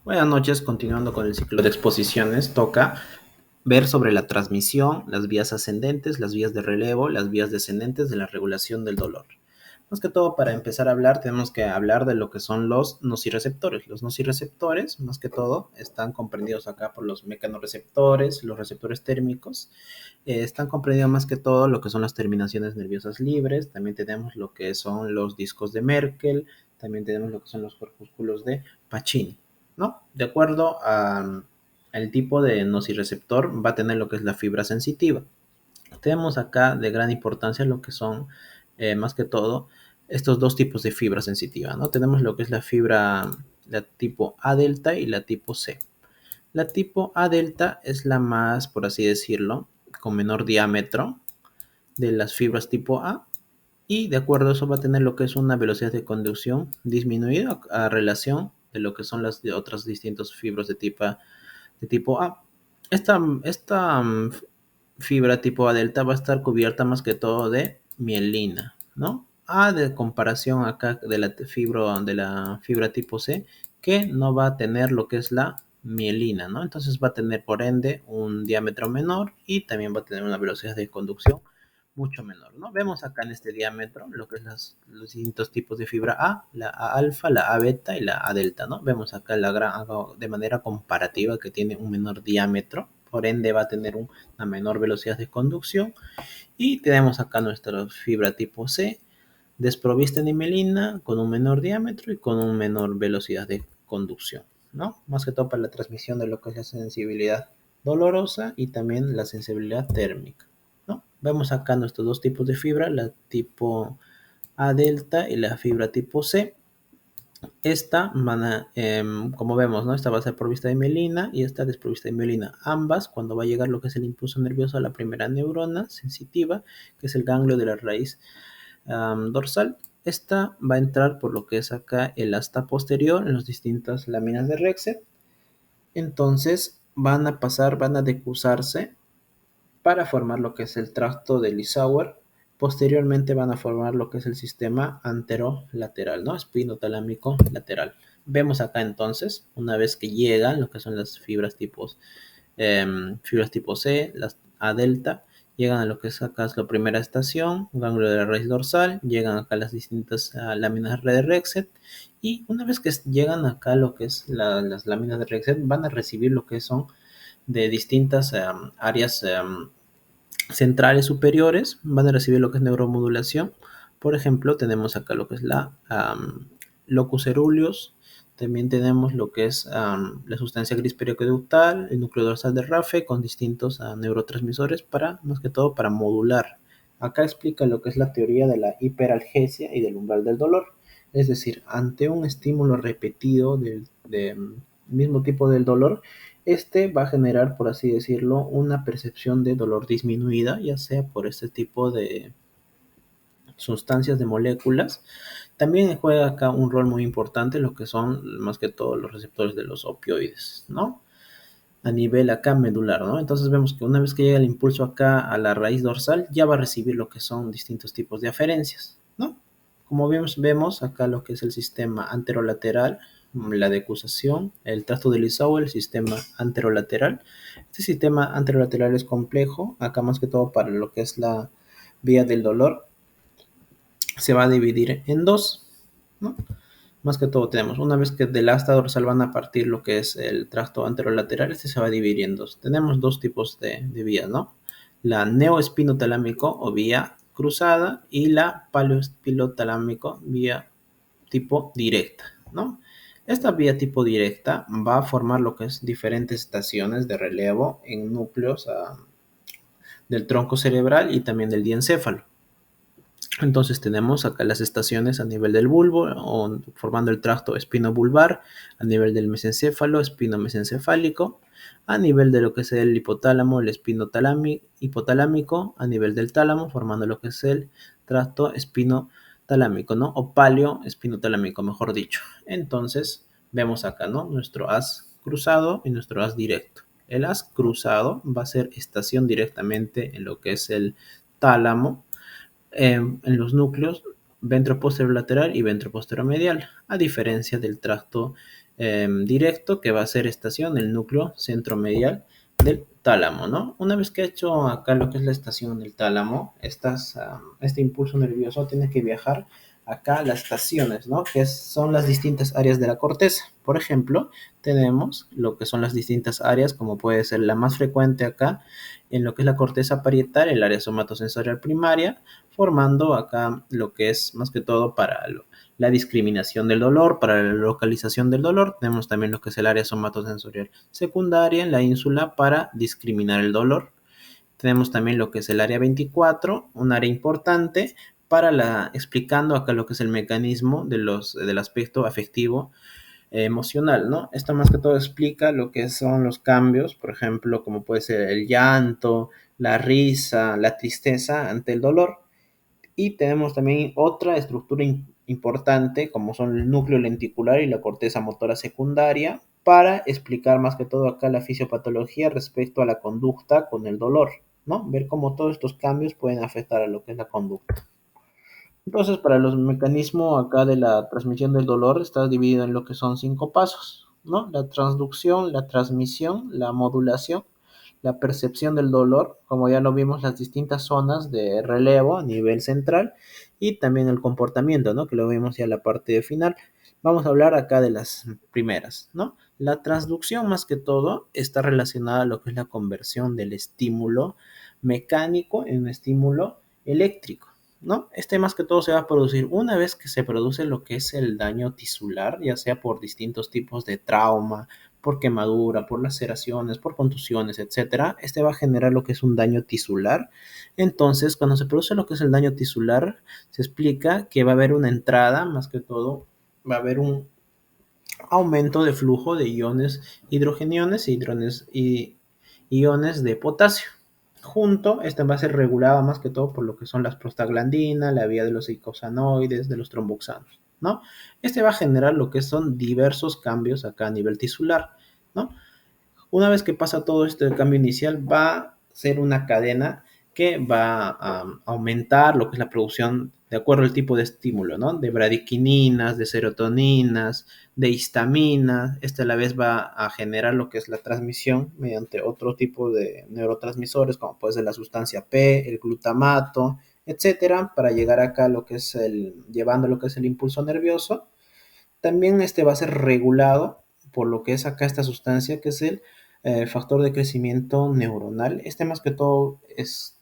Buenas noches, continuando con el ciclo de exposiciones, toca ver sobre la transmisión, las vías ascendentes, las vías de relevo, las vías descendentes de la regulación del dolor. Más que todo, para empezar a hablar, tenemos que hablar de lo que son los nociceptores. Los nociceptores, más que todo, están comprendidos acá por los mecanorreceptores, los receptores térmicos. Están comprendidos más que todo lo que son las terminaciones nerviosas libres. También tenemos lo que son los discos de Merkel. También tenemos lo que son los corpúsculos de Pacini, ¿no? De acuerdo al tipo de nociceptor, va a tener lo que es la fibra sensitiva. Tenemos acá de gran importancia lo que son, más que todo, estos dos tipos de fibra sensitiva, ¿no? Tenemos lo que es la fibra, la tipo A delta y la tipo C. La tipo A delta es la más, por así decirlo, con menor diámetro de las fibras tipo A, y de acuerdo a eso va a tener lo que es una velocidad de conducción disminuida a relación de lo que son las de otras distintas fibras de tipo A. Esta fibra tipo A delta va a estar cubierta más que todo de mielina, ¿no? A de comparación acá de la fibra tipo C, que no va a tener lo que es la mielina, ¿no? Entonces va a tener por ende un diámetro menor y también va a tener una velocidad de conducción mucho menor, ¿no? Vemos acá en este diámetro lo que es los distintos tipos de fibra A, la A alfa, la A beta y la A delta, ¿no? Vemos acá de manera comparativa que tiene un menor diámetro, por ende va a tener una menor velocidad de conducción. Y tenemos acá nuestra fibra tipo C, desprovista de mielina, con un menor diámetro y con una menor velocidad de conducción, ¿no? Más que todo para la transmisión de lo que es la sensibilidad dolorosa y también la sensibilidad térmica, ¿no? Vemos acá nuestros dos tipos de fibra, la tipo A delta y la fibra tipo C. Como vemos, ¿no? Esta va a ser provista de mielina y esta desprovista de mielina. Ambas, cuando va a llegar lo que es el impulso nervioso a la primera neurona sensitiva, que es el ganglio de la raíz dorsal, esta va a entrar por lo que es acá el asta posterior en las distintas láminas de Rexet. Entonces van a decusarse para formar lo que es el tracto de Lissauer. Posteriormente van a formar lo que es el sistema anterolateral, ¿no? Espinotalámico lateral. Vemos acá entonces, una vez que llegan lo que son las fibras tipo C, las A delta, llegan a lo que es acá es la primera estación, ganglio de la raíz dorsal, llegan acá las distintas láminas de Rexet, y una vez que llegan acá lo que es las láminas de Rexet, van a recibir lo que son de distintas áreas centrales superiores, van a recibir lo que es neuromodulación. Por ejemplo, tenemos acá lo que es la locus ceruleus, también tenemos lo que es la sustancia gris periaqueductal, el núcleo dorsal de Rafe con distintos neurotransmisores para, más que todo, para modular. Acá explica lo que es la teoría de la hiperalgesia y del umbral del dolor. Es decir, ante un estímulo repetido del mismo tipo del dolor, este va a generar, por así decirlo, una percepción de dolor disminuida, ya sea por este tipo de sustancias de moléculas. También juega acá un rol muy importante lo que son más que todo los receptores de los opioides, ¿no? A nivel acá medular, ¿no? Entonces vemos que una vez que llega el impulso acá a la raíz dorsal, ya va a recibir lo que son distintos tipos de aferencias, ¿no? Como vemos acá lo que es el sistema anterolateral, la decusación, el tracto de Lissauer, el sistema anterolateral. Este sistema anterolateral es complejo, acá más que todo para lo que es la vía del dolor, se va a dividir en dos, ¿no? Más que todo tenemos, una vez que del asta dorsal van a partir lo que es el tracto anterolateral, este se va a dividir en dos. Tenemos dos tipos de vías, ¿no? La neoespinotalámico o vía cruzada y la paleoespinotalámico vía tipo directa, ¿no? Esta vía tipo directa va a formar lo que es diferentes estaciones de relevo en núcleos del tronco cerebral y también del diencéfalo. Entonces tenemos acá las estaciones a nivel del bulbo, o formando el tracto espino-bulbar, a nivel del mesencéfalo, espino-mesencefálico, a nivel de lo que es el hipotálamo, el hipotalámico, a nivel del tálamo, formando lo que es el tracto espinotalámico, ¿no? O palio espinotalámico, mejor dicho. Entonces vemos acá, ¿no? Nuestro haz cruzado y nuestro haz directo. El haz cruzado va a ser estación directamente en lo que es el tálamo, en los núcleos ventroposterior lateral y ventroposterior medial, a diferencia del tracto directo que va a ser estación el núcleo centromedial del tálamo, ¿no? Una vez que ha hecho acá lo que es la estación del tálamo, este impulso nervioso tiene que viajar acá a las estaciones, ¿no? Que son las distintas áreas de la corteza. Por ejemplo, tenemos lo que son las distintas áreas, como puede ser la más frecuente acá, en lo que es la corteza parietal, el área somatosensorial primaria, formando acá lo que es más que todo para la discriminación del dolor, para la localización del dolor. Tenemos también lo que es el área somatosensorial secundaria en la ínsula para discriminar el dolor. Tenemos también lo que es el área 24, un área importante para explicando acá lo que es el mecanismo del aspecto afectivo emocional, ¿no? Esto más que todo explica lo que son los cambios, por ejemplo, como puede ser el llanto, la risa, la tristeza ante el dolor. Y tenemos también otra estructura importante, como son el núcleo lenticular y la corteza motora secundaria, para explicar más que todo acá la fisiopatología respecto a la conducta con el dolor, ¿no? Ver cómo todos estos cambios pueden afectar a lo que es la conducta. Entonces, para los mecanismos acá de la transmisión del dolor está dividido en lo que son 5 pasos, ¿no? La transducción, la transmisión, la modulación, la percepción del dolor, como ya lo vimos, las distintas zonas de relevo a nivel central y también el comportamiento, ¿no? Que lo vimos ya en la parte final. Vamos a hablar acá de las primeras, ¿no? La transducción más que todo está relacionada a lo que es la conversión del estímulo mecánico en un estímulo eléctrico, ¿no? Este más que todo se va a producir una vez que se produce lo que es el daño tisular, ya sea por distintos tipos de trauma, por quemadura, por laceraciones, por contusiones, etcétera. Este va a generar lo que es un daño tisular. Entonces, cuando se produce lo que es el daño tisular, se explica que va a haber una entrada, más que todo, va a haber un aumento de flujo de iones hidrogeniones y iones de potasio. Junto, este va a ser regulado más que todo por lo que son las prostaglandinas, la vía de los eicosanoides, de los tromboxanos, ¿no? Este va a generar lo que son diversos cambios acá a nivel tisular, ¿no? Una vez que pasa todo este cambio inicial, va a ser una cadena que va a aumentar lo que es la producción de acuerdo al tipo de estímulo, ¿no? De bradiquininas, de serotoninas, de histamina. Este a la vez va a generar lo que es la transmisión mediante otro tipo de neurotransmisores, como puede ser la sustancia P, el glutamato, etcétera, para llegar acá a lo que es llevando lo que es el impulso nervioso. También este va a ser regulado por lo que es acá esta sustancia que es el factor de crecimiento neuronal. Este más que todo es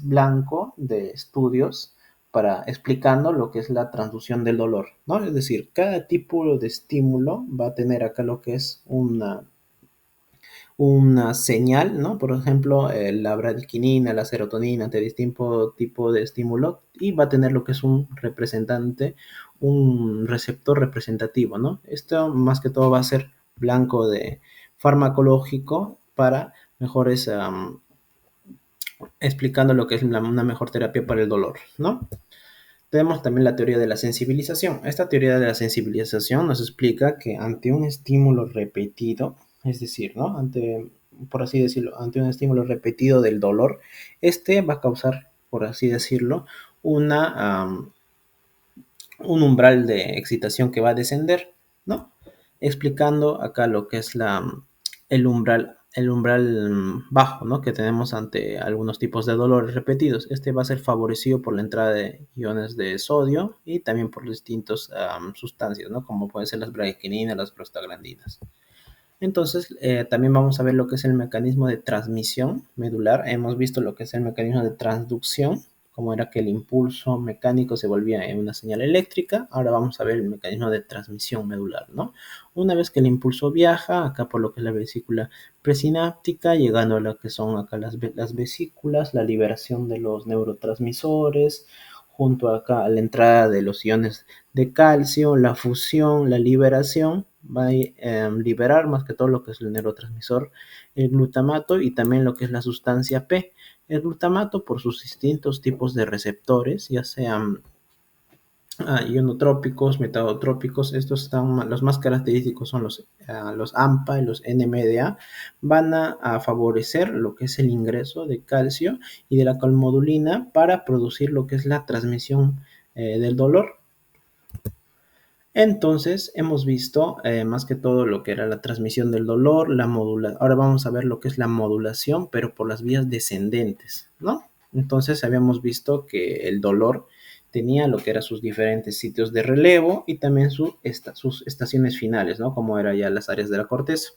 blanco de estudios para explicando lo que es la transducción del dolor, ¿no? Es decir, cada tipo de estímulo va a tener acá lo que es una señal, ¿no? Por ejemplo, la bradiquinina, la serotonina, ante distinto tipo de estímulo, y va a tener lo que es un representante, un receptor representativo, ¿no? Esto más que todo va a ser blanco de farmacológico para mejores, explicando lo que es una mejor terapia para el dolor, ¿no? Tenemos también la teoría de la sensibilización. Esta teoría de la sensibilización nos explica que ante un estímulo repetido, es decir, ¿no? Por así decirlo, ante un estímulo repetido del dolor, este va a causar, por así decirlo, un umbral de excitación que va a descender, ¿no? Explicando acá lo que es el umbral bajo, ¿no? Que tenemos ante algunos tipos de dolores repetidos. Este va a ser favorecido por la entrada de iones de sodio y también por distintas sustancias, ¿no? Como pueden ser las bradiquininas, las prostaglandinas. Entonces, también vamos a ver lo que es el mecanismo de transmisión medular. Hemos visto lo que es el mecanismo de transducción, como era que el impulso mecánico se volvía en una señal eléctrica. Ahora vamos a ver el mecanismo de transmisión medular, ¿no? Una vez que el impulso viaja, acá por lo que es la vesícula presináptica, llegando a lo que son acá las vesículas, la liberación de los neurotransmisores, junto acá a la entrada de los iones de calcio, la fusión, la liberación, va a liberar más que todo lo que es el neurotransmisor, el glutamato y también lo que es la sustancia P. El glutamato por sus distintos tipos de receptores, ya sean ionotrópicos, metalotrópicos, estos están, los más característicos son los AMPA y los NMDA, van a favorecer lo que es el ingreso de calcio y de la calmodulina para producir lo que es la transmisión del dolor. Entonces, hemos visto más que todo lo que era la transmisión del dolor, la modulación. Ahora vamos a ver lo que es la modulación, pero por las vías descendentes, ¿no? Entonces, habíamos visto que el dolor tenía lo que eran sus diferentes sitios de relevo y también sus estaciones finales, ¿no? Como eran ya las áreas de la corteza.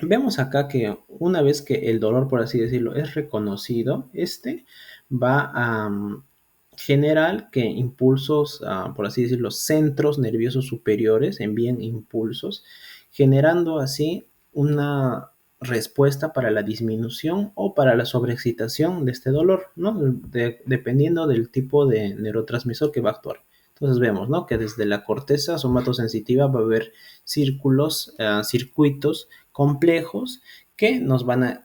Vemos acá que una vez que el dolor, por así decirlo, es reconocido, este va a generar que impulsos, por así decirlo, centros nerviosos superiores envíen impulsos, generando así una respuesta para la disminución o para la sobreexcitación de este dolor, ¿no? Dependiendo del tipo de neurotransmisor que va a actuar. Entonces vemos, ¿no? Que desde la corteza somatosensitiva va a haber circuitos complejos que nos van a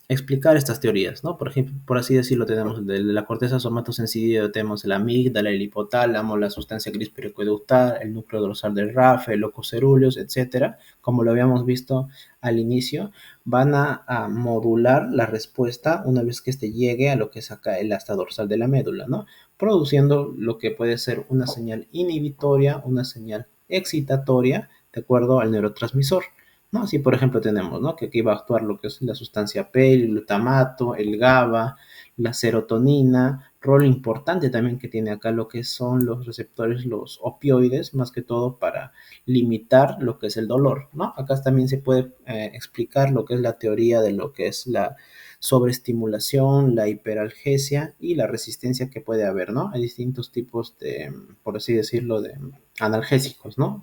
explicar estas teorías, ¿no? Por ejemplo, por así decirlo, tenemos de la corteza somatosensitiva, tenemos la amígdala, el hipotálamo, la sustancia gris periaqueductal, el núcleo dorsal del RAF, el locus coeruleus, etcétera, como lo habíamos visto al inicio, van a modular la respuesta una vez que este llegue a lo que es acá el asta dorsal de la médula, ¿no? Produciendo lo que puede ser una señal inhibitoria, una señal excitatoria, de acuerdo al neurotransmisor. ¿No? Así, por ejemplo, tenemos, ¿no? Que aquí va a actuar lo que es la sustancia P, el glutamato, el GABA, la serotonina, rol importante también que tiene acá lo que son los receptores, los opioides, más que todo para limitar lo que es el dolor, ¿no? Acá también se puede explicar lo que es la teoría de lo que es la sobreestimulación, la hiperalgesia y la resistencia que puede haber, ¿no? Hay distintos tipos de, por así decirlo, de analgésicos, ¿no?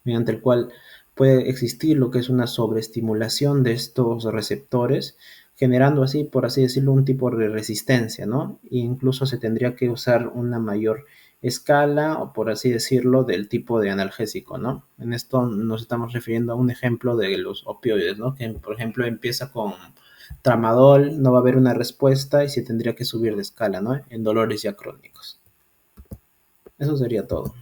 Mediante el cual puede existir lo que es una sobreestimulación de estos receptores, generando así, por así decirlo, un tipo de resistencia, ¿no? E incluso se tendría que usar una mayor escala, o por así decirlo, del tipo de analgésico, ¿no? En esto nos estamos refiriendo a un ejemplo de los opioides, ¿no? Que, por ejemplo, empieza con tramadol, no va a haber una respuesta y se tendría que subir de escala, ¿no? En dolores ya crónicos. Eso sería todo.